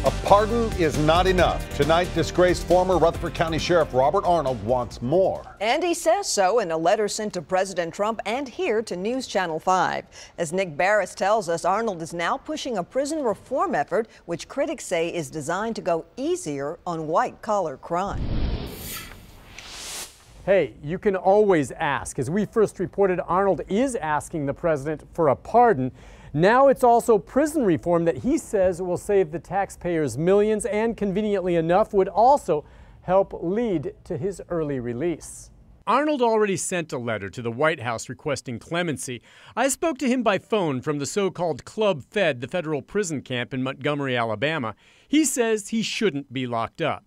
A pardon is not enough. Tonight, disgraced former Rutherford County Sheriff Robert Arnold wants more. And he says so in a letter sent to President Trump and here to News Channel 5. As Nick Barris tells us, Arnold is now pushing a prison reform effort, which critics say is designed to go easier on white-collar crime. Hey, you can always ask. As we first reported, Arnold is asking the president for a pardon. Now it's also prison reform that he says will save the taxpayers millions and, conveniently enough, would also help lead to his early release. Arnold already sent a letter to the White House requesting clemency. I spoke to him by phone from the so-called Club Fed, the federal prison camp in Montgomery, Alabama. He says he shouldn't be locked up.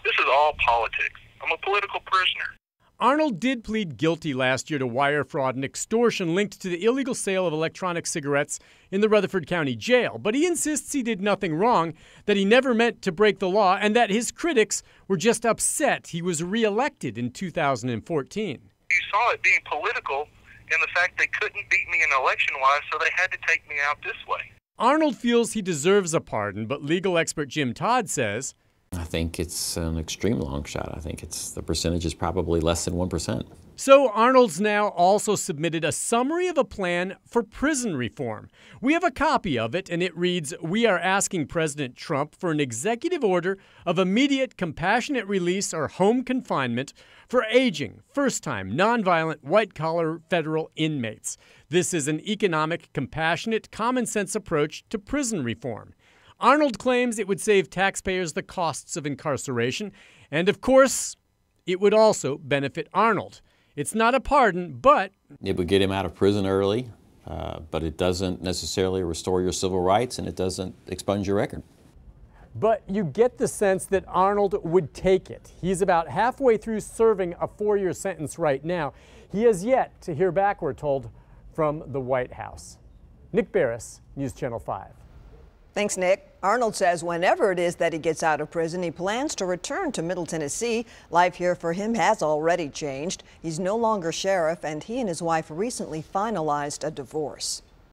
This is all politics. I'm a political prisoner. Arnold did plead guilty last year to wire fraud and extortion linked to the illegal sale of electronic cigarettes in the Rutherford County Jail. But he insists he did nothing wrong, that he never meant to break the law, and that his critics were just upset he was reelected in 2014. You saw it being political and the fact they couldn't beat me in election-wise, so they had to take me out this way. Arnold feels he deserves a pardon, but legal expert Jim Todd says, I think it's an extreme long shot. I think the percentage is probably less than 1%. So Arnold's now also submitted a summary of a plan for prison reform. We have a copy of it, and it reads, "We are asking President Trump for an executive order of immediate compassionate release or home confinement for aging, first-time, nonviolent, white-collar federal inmates. This is an economic, compassionate, common-sense approach to prison reform." Arnold claims it would save taxpayers the costs of incarceration, and of course, it would also benefit Arnold. It's not a pardon, but it would get him out of prison early, but it doesn't necessarily restore your civil rights, and it doesn't expunge your record. But you get the sense that Arnold would take it. He's about halfway through serving a 4-year sentence right now. He has yet to hear back, we're told, from the White House. Nick Barris, News Channel 5. Thanks, Nick. Arnold says whenever it is that he gets out of prison, he plans to return to Middle Tennessee. Life here for him has already changed. He's no longer sheriff, and he and his wife recently finalized a divorce.